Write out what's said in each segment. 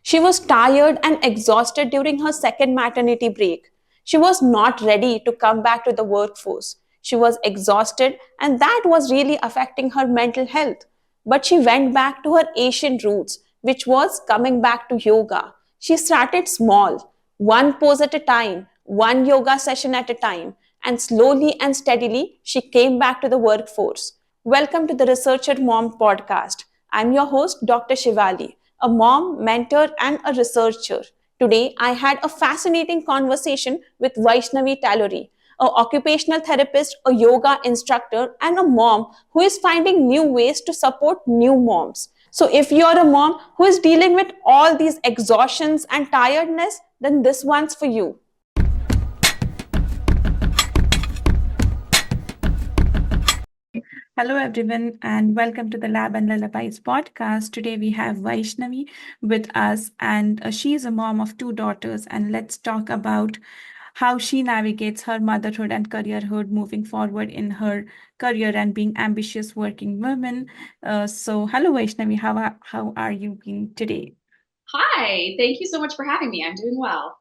She was tired and exhausted during her second maternity break. She was not ready to come back to the workforce. She was exhausted, and that was really affecting her mental health. But she went back to her Asian roots, which was coming back to yoga. She started small, one pose at a time, one yoga session at a time, and slowly and steadily she came back to the workforce. Welcome to the Researcher Mom podcast. I'm your host, Dr. Shivalee, a mom, mentor, and a researcher. Today, I had a fascinating conversation with Vaishnavi Tallury, a occupational therapist, a yoga instructor, and a mom who is finding new ways to support new moms. So, if you're a mom who is dealing with all these exhaustions and tiredness, then this one's for you. Hello, everyone, and welcome to the Lab and Lullabies podcast. Today we have Vaishnavi with us, and she is a mom of two daughters. And let's talk about how she navigates her motherhood and careerhood moving forward in her career and being ambitious working woman. Hello, Vaishnavi, how are you being today? Hi, thank you so much for having me. I'm doing well.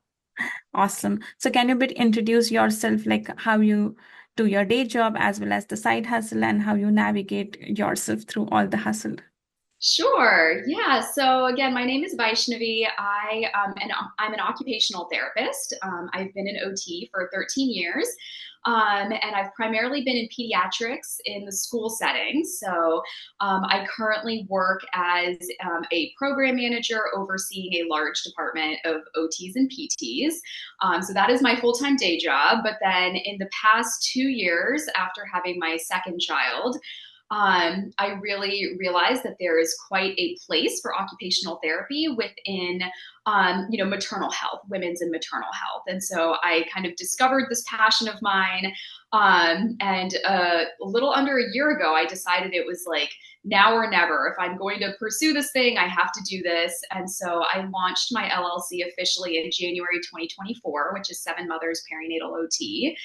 Awesome. So can you bit introduce yourself, like how you do your day job as well as the side hustle and how you navigate yourself through all the hustle? Sure. Yeah. So again, my name is Vaishnavi. I'm an occupational therapist. I've been in OT for 13 years, and I've primarily been in pediatrics in the school setting. So I currently work as a program manager overseeing a large department of OTs and PTs. So that is my full-time day job. But then in the past 2 years, after having my second child, I really realized that there is quite a place for occupational therapy within, maternal health, women's and maternal health. And so I kind of discovered this passion of mine. And a little under a year ago, I decided it was like now or never. If I'm going to pursue this thing, I have to do this. And so I launched my LLC officially in January 2024, which is Seven Mothers Perinatal OT.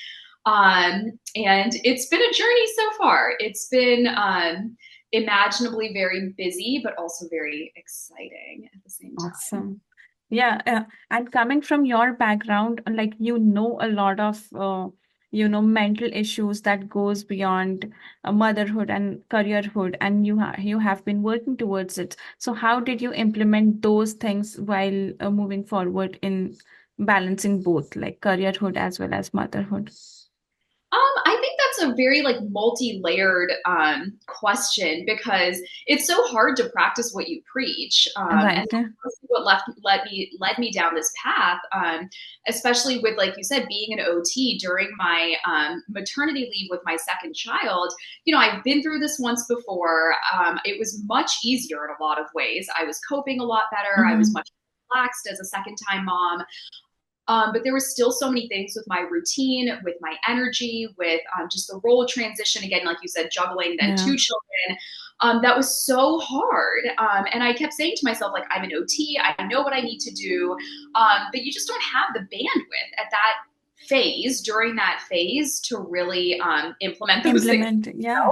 And it's been a journey so far. It's been imaginably very busy, but also very exciting at the same time. Awesome. Yeah, and coming from your background, like you know a lot of mental issues that goes beyond motherhood and careerhood, and you have been working towards it. So how did you implement those things while moving forward in balancing both, like careerhood as well as motherhood? I think that's a very like multi-layered question because it's so hard to practice what you preach, and Right. that's what led me down this path. Especially with, like you said, being an OT during my maternity leave with my second child. I've been through this once before. It was much easier in a lot of ways. I was coping a lot better. I was Mm-hmm. much relaxed as a second-time mom. But there were still so many things with my routine, with my energy, with just the role transition. Again, like you said, juggling then Yeah. two children. That was so hard. And I kept saying to myself, like, I'm an OT, I know what I need to do. But you just don't have the bandwidth at that phase, during that phase, to really implement those things. Implement. Yeah.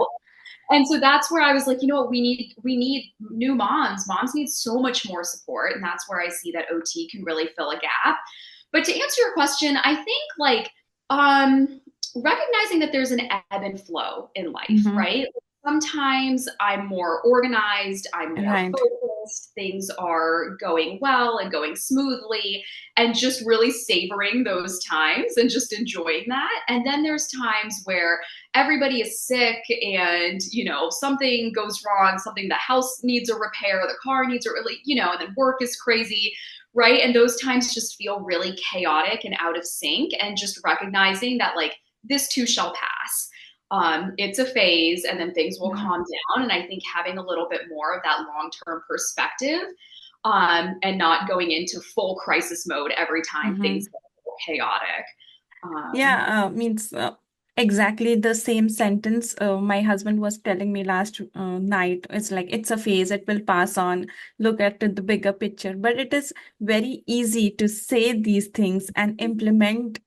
And so that's where I was like, you know what, we need new moms. Moms need so much more support. And that's where I see that OT can really fill a gap. But to answer your question, I think like recognizing that there's an ebb and flow in life, Mm-hmm. right? Sometimes I'm more organized, I'm more Right. focused, things are going well and going smoothly, and just really savoring those times and just enjoying that. And then there's times where everybody is sick and, something goes wrong, something, the house needs a repair, the car needs a really, and then work is crazy, right? And those times just feel really chaotic and out of sync, and just recognizing that like this too shall pass. It's a phase, and then things will Yeah. calm down. And I think having a little bit more of that long-term perspective, and not going into full crisis mode every time things Mm-hmm. get a little chaotic. Um, Yeah, means exactly the same sentence my husband was telling me last night. It's like it's a phase, it will pass on. Look at the bigger picture. But it is very easy to say these things and implement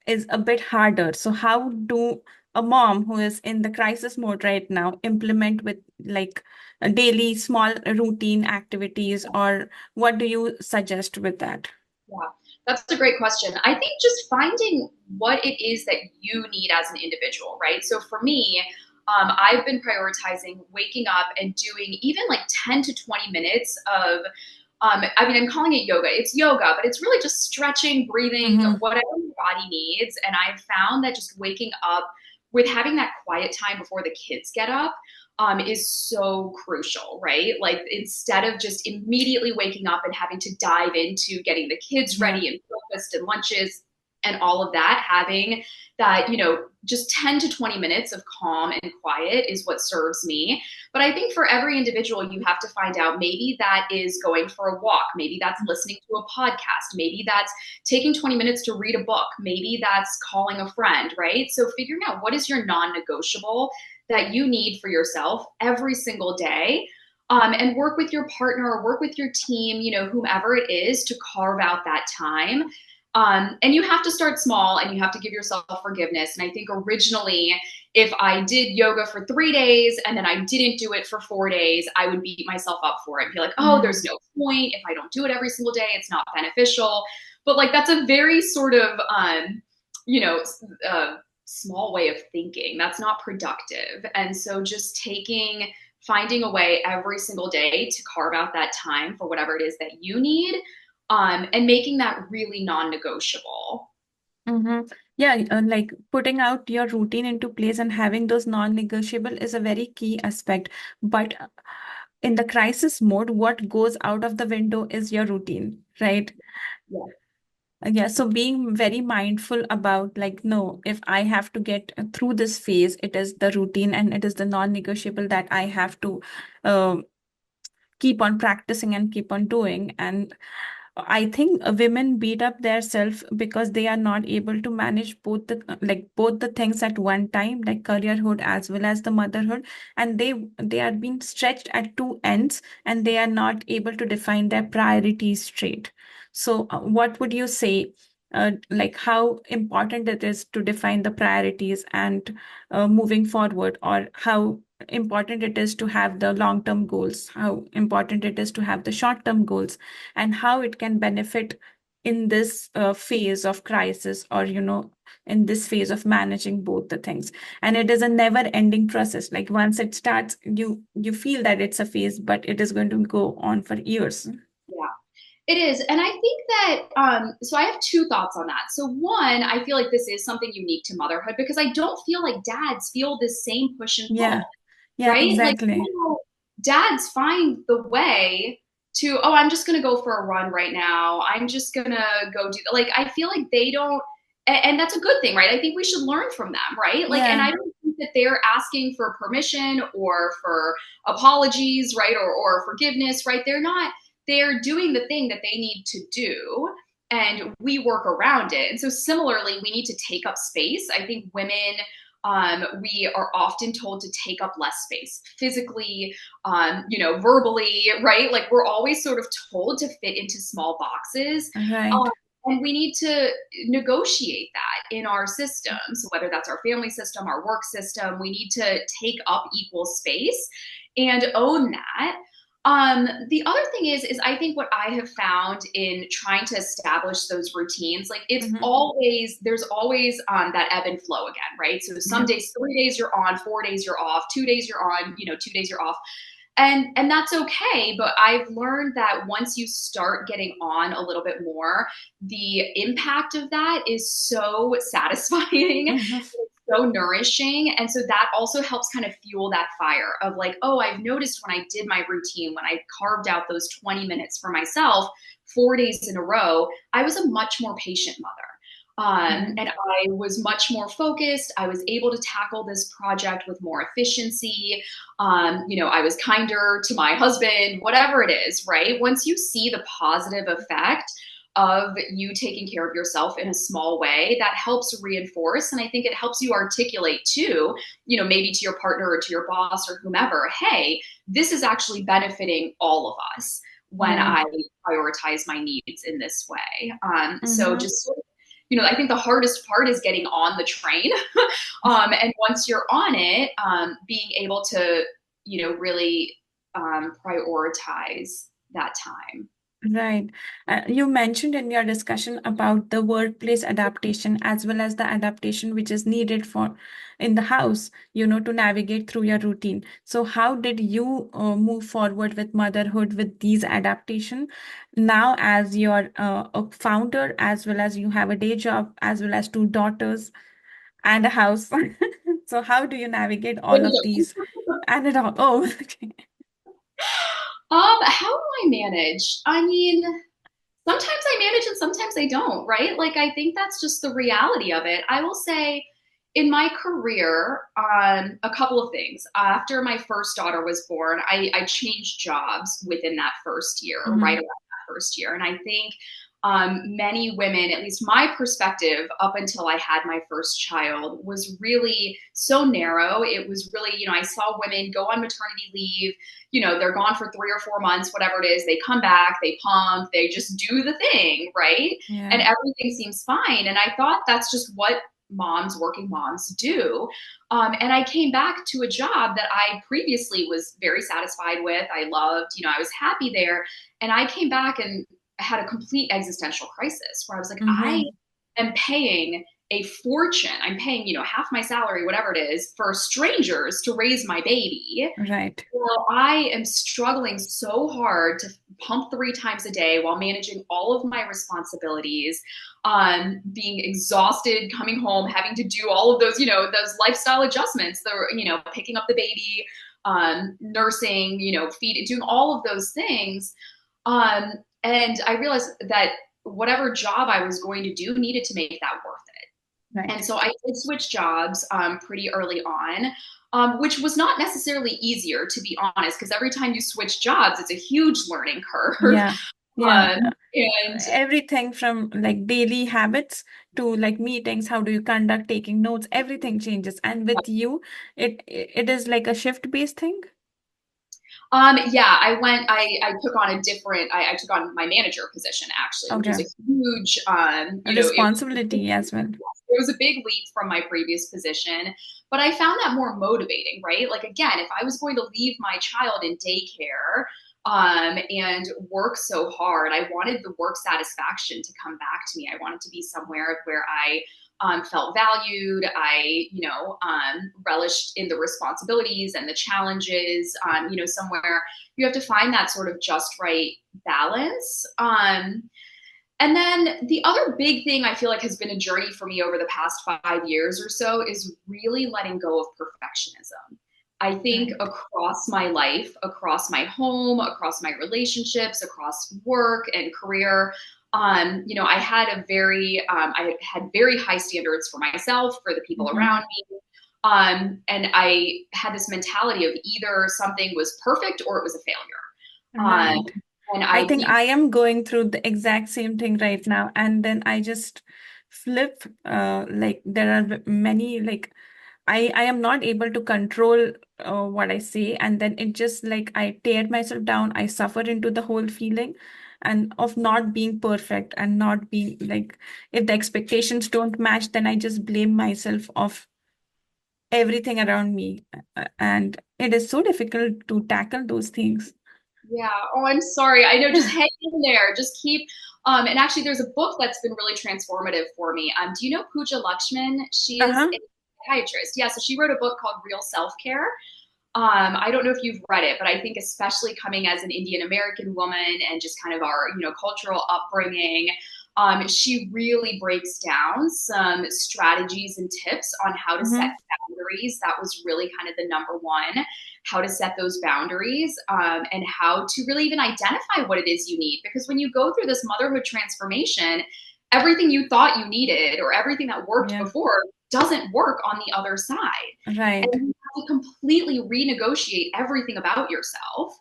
is a bit harder. So how do a mom who is in the crisis mode right now implement with like a daily small routine activities, or what do you suggest with that? Yeah, that's a great question. I think just finding what it is that you need as an individual, right? So for me, I've been prioritizing waking up and doing even like 10 to 20 minutes of, I mean, I'm calling it yoga. It's yoga, but it's really just stretching, breathing, Mm-hmm. whatever your body needs. And I've found that just waking up with having that quiet time before the kids get up is so crucial, right? Like instead of just immediately waking up and having to dive into getting the kids Yeah. ready and breakfast and lunches and all of that, having that, just 10 to 20 minutes of calm and quiet is what serves me. But I think for every individual, you have to find out maybe that is going for a walk. Maybe that's listening to a podcast. Maybe that's taking 20 minutes to read a book. Maybe that's calling a friend, right? So figuring out what is your non-negotiable that you need for yourself every single day. And work with your partner or work with your team, whomever it is, to carve out that time. And you have to start small and you have to give yourself forgiveness. And I think originally, if I did yoga for 3 days and then I didn't do it for 4 days, I would beat myself up for it and be like, oh, there's no point. If I don't do it every single day, it's not beneficial. But like, that's a very sort of, you know, uh, small way of thinking. That's not productive. And so just finding a way every single day to carve out that time for whatever it is that you need, and making that really non-negotiable. Mm-hmm. Yeah, like putting out your routine into place and having those non-negotiable is a very key aspect. But in the crisis mode, what goes out of the window is your routine, right? Yeah. Yeah, so being very mindful about like, no, if I have to get through this phase, it is the routine and it is the non-negotiable that I have to uh, keep on practicing and keep on doing. And I think women beat up their self because they are not able to manage both the things at one time, like careerhood as well as the motherhood, and they are being stretched at two ends, and they are not able to define their priorities straight. So, what would you say? Like how important it is to define the priorities and moving forward, or how important it is to have the long-term goals, how important it is to have the short-term goals, and how it can benefit in this phase of crisis, or in this phase of managing both the things. And it is a never ending process. Like once it starts, you feel that it's a phase, but it is going to go on for years. Yeah. It is. And I think that, so I have two thoughts on that. So, one, I feel like this is something unique to motherhood because I don't feel like dads feel this same push and Yeah, pull, yeah, right? Like, exactly. dads find the way to, oh, I'm just going to go for a run right now. I'm just going to go do, like, I feel like they don't, and that's a good thing, right? I think we should learn from them, right? Like, and Yeah. I don't think that they're asking for permission or for apologies, right? Or forgiveness, right? They're doing the thing that they need to do, and we work around it. And so similarly, we need to take up space. I think women, we are often told to take up less space physically, verbally, right? Like we're always sort of told to fit into small boxes. Right. Um, and we need to negotiate that in our systems, whether that's our family system, our work system. We need to take up equal space and own that. The other thing is I think what I have found in trying to establish those routines, like Mm-hmm. there's always that ebb and flow again, right? So some Yeah. days, 3 days you're on, 4 days you're off, 2 days you're on, 2 days you're off. And that's okay. But I've learned that once you start getting on a little bit more, the impact of that is so satisfying, Mm-hmm. so nourishing. And so that also helps kind of fuel that fire of like, oh, I've noticed when I did my routine, when I carved out those 20 minutes for myself 4 days in a row, I was a much more patient mother. And I was much more focused. I was able to tackle this project with more efficiency. I was kinder to my husband, whatever it is, right? Once you see the positive effect of you taking care of yourself in a small way, that helps reinforce. And I think it helps you articulate too, maybe to your partner or to your boss or whomever, hey, this is actually benefiting all of us when Right. I prioritize my needs in this way. So Mm-hmm. just sort of, I think the hardest part is getting on the train. And once you're on it, being able to, really prioritize that time. Right. You mentioned in your discussion about the workplace adaptation as well as the adaptation which is needed for in the house, to navigate through your routine. So how did you move forward with motherhood with these adaptation now as you're a founder, as well as you have a day job, as well as two daughters and a house? So how do you navigate all of these and it all? Oh, okay. How do I manage? I mean, sometimes I manage and sometimes I don't, right? Like, I think that's just the reality of it. I will say in my career, a couple of things. After my first daughter was born, I changed jobs within that first year, right Mhm. around that first year. And I think many women, at least my perspective up until I had my first child, was really so narrow. It was really, I saw women go on maternity leave, they're gone for 3 or 4 months, whatever it is. They come back, they pump, they just do the thing, right? And Yeah. everything seems fine. And I thought that's just what working moms do. And I came back to a job that I previously was very satisfied with. I loved, I was happy there. And I came back and had a complete existential crisis where I was like, I Mm-hmm. am paying a fortune. I'm paying, half my salary, whatever it is, for strangers to raise my baby. Right. Well, I am struggling so hard to pump 3 times a day while managing all of my responsibilities, being exhausted, coming home, having to do all of those, those lifestyle adjustments, picking up the baby, nursing, feeding, doing all of those things. Um, and I realized that whatever job I was going to do needed to make that worth it. And Right. so I did switch jobs pretty early on, which was not necessarily easier, to be honest, because every time you switch jobs, it's a huge learning curve. Yeah. Yeah. And Everything from like daily habits to like meetings, how do you conduct, taking notes, everything changes. And with you, it is like a shift-based thing. yeah, I took on I took on my manager position actually, which was Okay. a huge, A it responsibility as well. was a big leap from my previous position, but I found that more motivating, right? Like, again, if I was going to leave my child in daycare, and work so hard, I wanted the work satisfaction to come back to me. I wanted to be somewhere where I felt valued. I, relished in the responsibilities and the challenges. Somewhere you have to find that sort of just right balance. And then the other big thing I feel like has been a journey for me over the past 5 years or so is really letting go of perfectionism. I think Right. across my life, across my home, across my relationships, across work and career, I had very high standards for myself, for the people Mm-hmm. around me. And I had this mentality of either something was perfect or it was a failure. Right. And I I think think I am going through the exact same thing right now. And then I just flip, like there are many like I am not able to control what I say, and then it just like I tear myself down. I suffer into the whole feeling and of not being perfect and not being like if the expectations don't match, then I just blame myself of everything around me, and it is so difficult to tackle those things. Yeah. Oh, I'm sorry. I know. Just hang in there. Just keep. And actually, there's a book that's been really transformative for me. Do you know Pooja Lakshman? She is Uh-huh. a psychiatrist. Yeah. So she wrote a book called Real Self Care. I don't know if you've read it, but I think especially coming as an Indian American woman and just kind of our, cultural upbringing, she really breaks down some strategies and tips on how to set Mm-hmm. boundaries. That was really kind of the number one, how to set those boundaries, and how to really even identify what it is you need. Because when you go through this motherhood transformation, everything you thought you needed or everything that worked Yeah. before doesn't work on the other side. Right. And you have to completely renegotiate everything about yourself.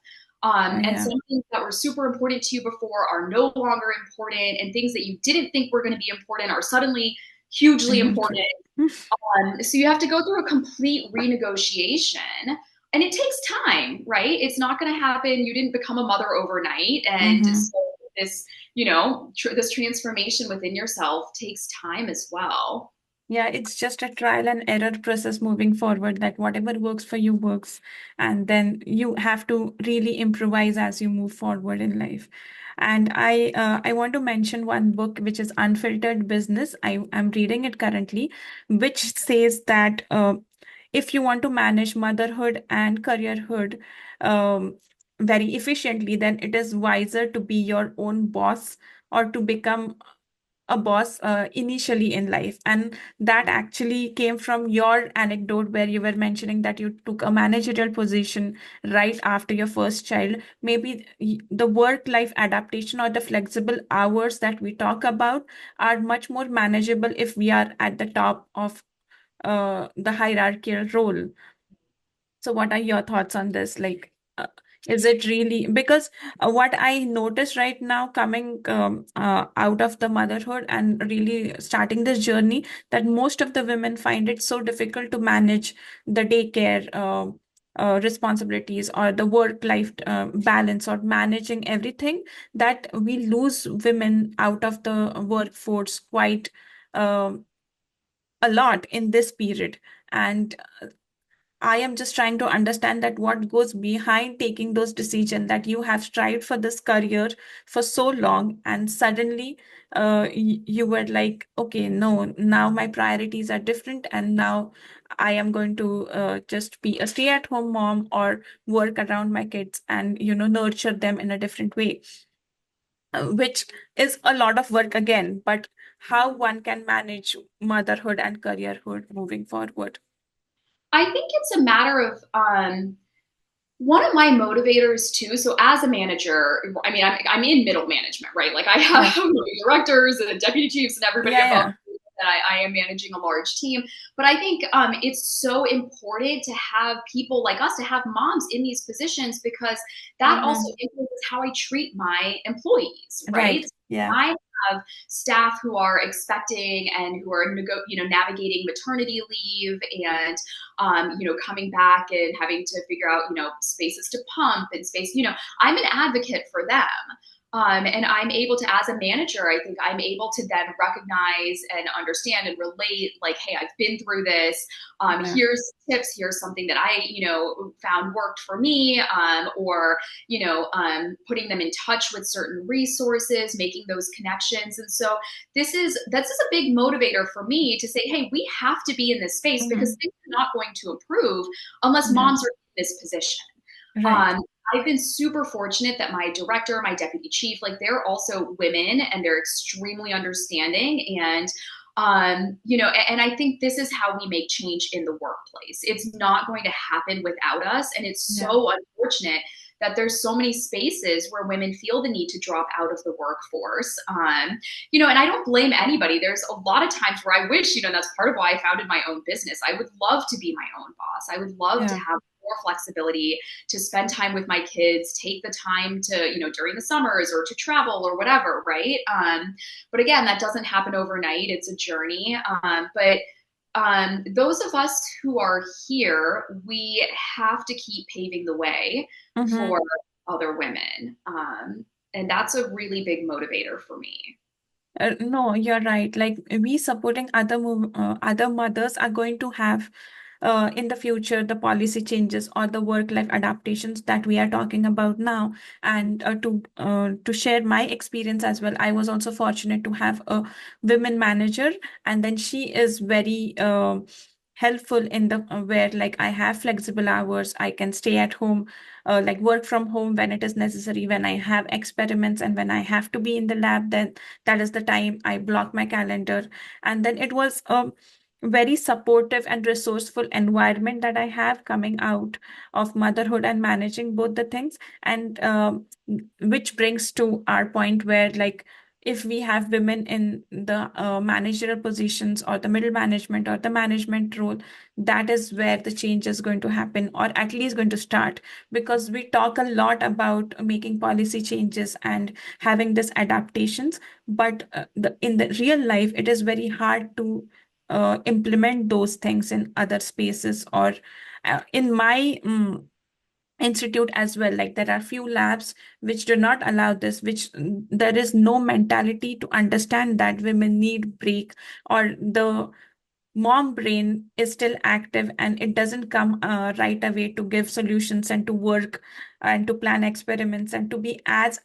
And Yeah. some things that were super important to you before are no longer important, and things that you didn't think were going to be important are suddenly hugely important. So you have to go through a complete renegotiation, and it takes time, right? It's not going to happen. You didn't become a mother overnight, and Mm-hmm. so this, this transformation within yourself takes time as well. Yeah, it's just a trial and error process moving forward, that whatever works for you works. And then you have to really improvise as you move forward in life. And I want to mention one book, which is Unfiltered Business. I'm reading it currently, which says that if you want to manage motherhood and careerhood um, very efficiently, then it is wiser to be your own boss, or to become a boss initially in life. And that actually came from your anecdote, where you were mentioning that you took a managerial position right after your first child. Maybe the work life adaptation or the flexible hours that we talk about are much more manageable if we are at the top of the hierarchical role. So what are your thoughts on this? Like, is it really, because what I notice right now, coming out of the motherhood and really starting this journey, that most of the women find it so difficult to manage the daycare responsibilities, or the work-life balance, or managing everything, that we lose women out of the workforce quite um a lot in this period. And I am just trying to understand that what goes behind taking those decisions, that you have strived for this career for so long, and suddenly you were like, okay, no, now my priorities are different, and now I am going to just be a stay-at-home mom, or work around my kids and, nurture them in a different way, which is a lot of work again. But how one can manage motherhood and careerhood moving forward? I think it's a matter of one of my motivators too. So as a manager, I mean, I'm in middle management, right? Like I Yeah, have directors and deputy chiefs and everybody yeah, above yeah. me, that I am managing a large team. But I think it's so important to have people like us, to have moms in these positions, because that also Mm-hmm. influences how I treat my employees, right? Right. Yeah. I have staff who are expecting and who are navigating maternity leave, and coming back and having to figure out, spaces to pump and space, I'm an advocate for them. And I'm able to, as a manager, I think I'm able to then recognize and understand and relate, like, hey, I've been through this. Yeah. Here's tips. Here's something that I, found worked for me, or, putting them in touch with certain resources, making those connections. And so this is a big motivator for me to say, hey, we have to be in this space, because Mm-hmm. things are not going to improve unless Yeah. moms are in this position. Right. Um, I've been super fortunate that my director, my deputy chief, like, they're also women and they're extremely understanding. And and I think this is how we make change in the workplace. It's not going to happen without us. And it's Yeah. so unfortunate that there's so many spaces where women feel the need to drop out of the workforce. And I don't blame anybody. There's a lot of times where I wish, that's part of why I founded my own business. I would love to be my own boss. I would love to Yeah. have more flexibility, to spend time with my kids, take the time to, during the summers, or to travel or whatever, right? But again, that doesn't happen overnight. It's a journey. But those of us who are here, we have to keep paving the way Mm-hmm. for other women. And that's a really big motivator for me. No, you're right. Like, we supporting other mothers are going to have in the future the policy changes or the work-life adaptations that we are talking about now. And to share my experience as well, I was also fortunate to have a women manager, and then she is very helpful in the where, like, I have flexible hours, I can stay at home, like work from home when it is necessary, when I have experiments and when I have to be in the lab, then that is the time I block my calendar. And then it was a very supportive and resourceful environment that I have coming out of motherhood and managing both the things. And which brings to our point where, like, if we have women in the managerial positions, or the middle management, or the management role, that is where the change is going to happen, or at least going to start. Because we talk a lot about making policy changes and having this adaptations, but in the real life, it is very hard to implement those things in other spaces. Or in my institute as well. Like there are few labs which do not allow this, which there is no mentality to understand that women need break, or the mom brain is still active and it doesn't come right away to give solutions and to work and to plan experiments and to be as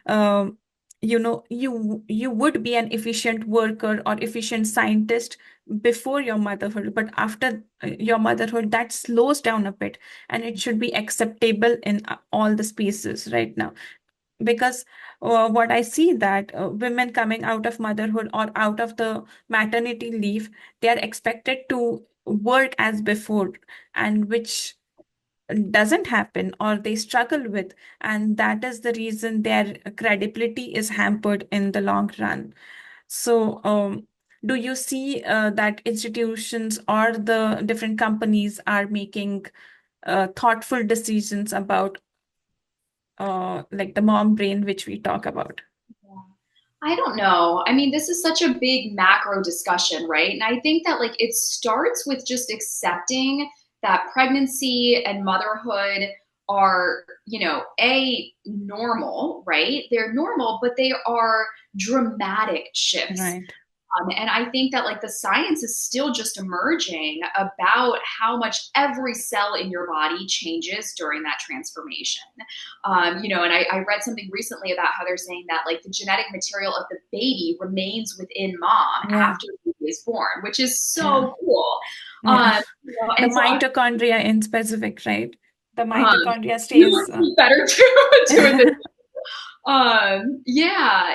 um, you would be an efficient worker or efficient scientist before your motherhood, but after your motherhood that slows down a bit, and it should be acceptable in all the spaces right now. Because what I see that women coming out of motherhood or out of the maternity leave, they are expected to work as before, and which doesn't happen or they struggle with, and that is the reason their credibility is hampered in the long run. So do you see that institutions or the different companies are making thoughtful decisions about like the mom brain which we talk about? Yeah. I don't know. I mean, this is such a big macro discussion, right? And I think that like it starts with just accepting that pregnancy and motherhood are, a normal, right? They're normal, but they are dramatic shifts. Right. And I think that like the science is still just emerging about how much every cell in your body changes during that transformation. And I read something recently about how they're saying that like the genetic material of the baby remains within mom Yeah. after the baby is born, which is Yeah. so cool. Yeah. The And so mitochondria in specific, right? The um, mitochondria you stays. would be better to it this yeah,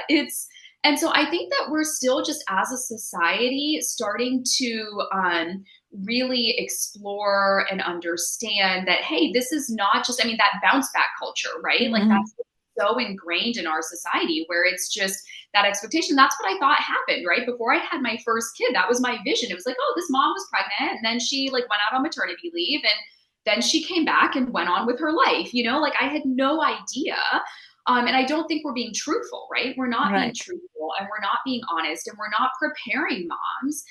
and so I think that we're still just as a society starting to really explore and understand that, hey, this is not just, I mean, that bounce back culture, right? Like Mhm. that's so ingrained in our society where it's just that expectation. That's what I thought happened, right? Before I had my first kid, that was my vision. It was like, oh, this mom was pregnant and then she like went out on maternity leave and then she came back and went on with her life, like I had no idea. And I don't think we're being truthful, right? We're not being Right. truthful and we're not being honest and we're not preparing moms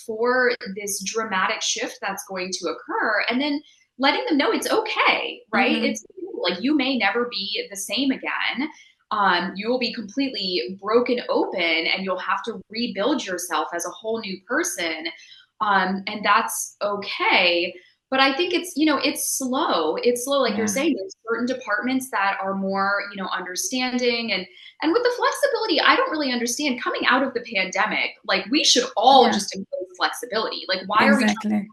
for this dramatic shift that's going to occur. And then letting them know it's okay, right? Mhm. It's like you may never be the same again. You will be completely broken open and you'll have to rebuild yourself as a whole new person. And that's okay. But I think it's slow. It's slow, like you're Yeah. saying. There's certain departments that are more, understanding and with the flexibility. I don't really understand coming out of the pandemic. Like we should all Yeah. just embrace flexibility. Like why are we trying to Exactly.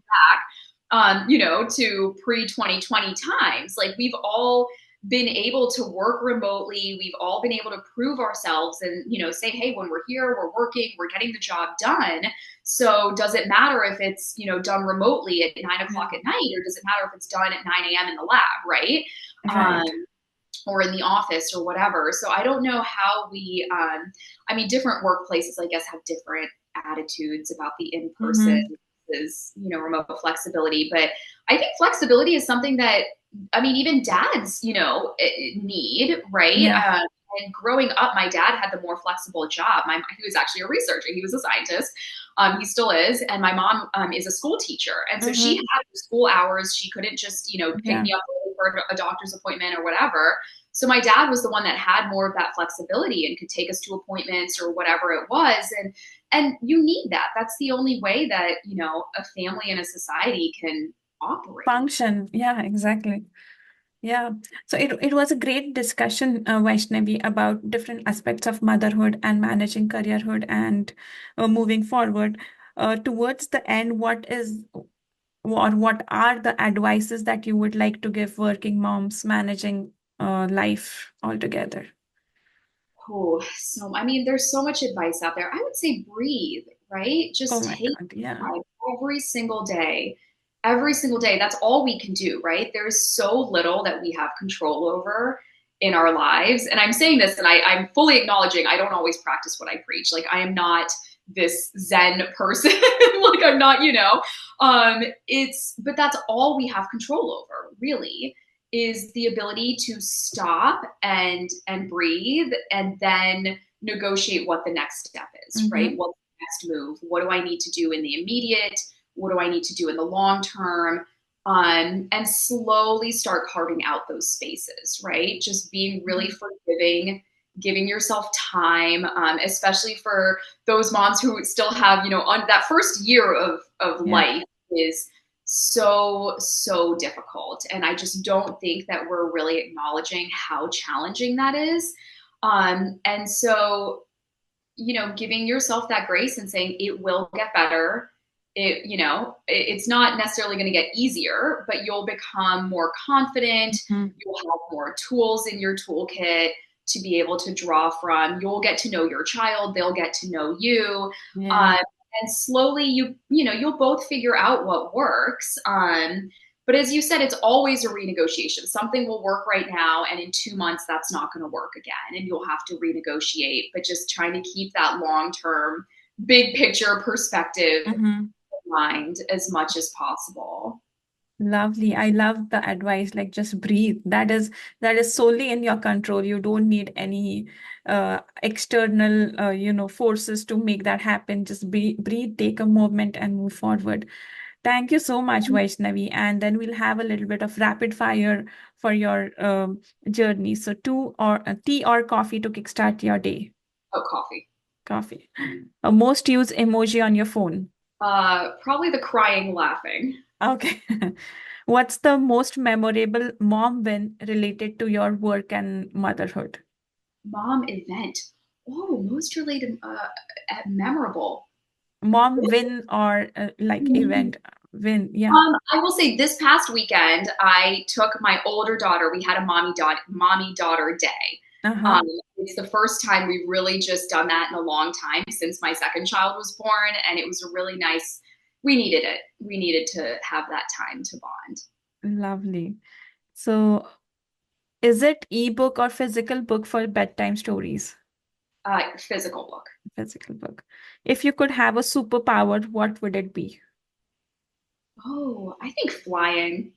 go back, to pre-2020 times? Like we've all been able to work remotely. We've all been able to prove ourselves and, say, hey, when we're here, we're working, we're getting the job done. So does it matter if it's, done remotely at 9 o'clock at night, or does it matter if it's done at 9 a.m. in the lab, right? Right. Or in the office or whatever. So I don't know how I mean, different workplaces, I guess, have different attitudes about the in-person Mhm. versus, remote flexibility. But I think flexibility is something that, I mean, even dads, need, right? Yeah. And growing up, my dad had the more flexible job. He was actually a researcher. He was a scientist. He still is. And my mom is a school teacher. And so she Mhm. had her school hours. She couldn't just, pick Yeah. me up for a doctor's appointment or whatever. So my dad was the one that had more of that flexibility and could take us to appointments or whatever it was. And you need that. That's the only way that, a family and a society can operate. Function. Yeah, exactly. Yeah. So it was a great discussion, Vaishnavi, about different aspects of motherhood and managing careerhood and moving forward. Towards the end, what are the advices that you would like to give working moms managing life altogether? Oh, so I mean, there's so much advice out there. I would say breathe, right? Oh Just my take God. Yeah. time every single day. Every single day. That's all we can do, right? There's so little that we have control over in our lives. And I'm saying this and I'm fully acknowledging I don't always practice what I preach. Like I am not this Zen person. Like I'm not, but that's all we have control over, really, is the ability to stop and breathe and then negotiate what the next step is, right? Mm-hmm. What's the next move? What do I need to do in the immediate? What do I need to do in the long term? and slowly start carving out those spaces, right? Just being really forgiving, giving yourself time, especially for those moms who still have, on that first year of Yeah. life is so difficult. And I just don't think that we're really acknowledging how challenging that is. And so, giving yourself that grace and saying it will get better. It's not necessarily going to get easier, but you'll become more confident. Mhm. You'll have more tools in your toolkit to be able to draw from. You'll get to know your child. They'll get to know you. Yeah. Um, and slowly you'll both figure out what works. But as you said, it's always a renegotiation. Something will work right now, and in 2 months, that's not going to work again, and you'll have to renegotiate. But just trying to keep that long-term, big picture perspective Mhm. in mind as much as possible. Lovely. I love the advice, like just breathe. That is solely in your control. You don't need any external forces to make that happen. Just breathe, take a moment and move forward. Thank you so much, Vaishnavi. And then we'll have a little bit of rapid fire for your journey. So tea or coffee to kickstart your day? Oh, coffee. Coffee. A most used emoji on your phone. Probably the crying, laughing. Okay. What's the most memorable mom win related to your work and motherhood? Mom event. Oh, most related, memorable. Mom win or like event win? Yeah. I will say this past weekend, I took my older daughter. We had a mommy daughter day. Uh-huh. Um, it's the first time we've really just done that in a long time since my second child was born, and it was a really nice. We needed it. We needed to have that time to bond. Lovely. So, is it ebook or physical book for bedtime stories? Physical book. Physical book. If you could have a superpower, what would it be? Oh, I think flying.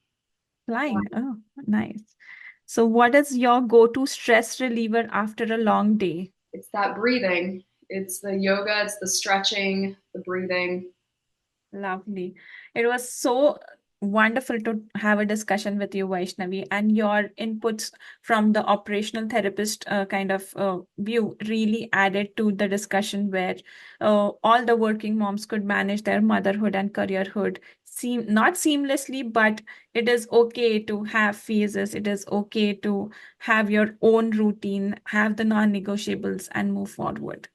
Flying. Oh, nice. So, what is your go-to stress reliever after a long day? It's that breathing. It's the yoga. It's the stretching. The breathing. Lovely. It was so wonderful to have a discussion with you, Vaishnavi, and your inputs from the operational therapist kind of view really added to the discussion where all the working moms could manage their motherhood and careerhood not seamlessly, but it is okay to have phases. It is okay to have your own routine, have the non-negotiables, and move forward.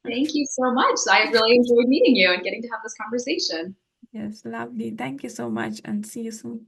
Thank you so much. I really enjoyed meeting you and getting to have this conversation. Yes, lovely. Thank you so much, and see you soon.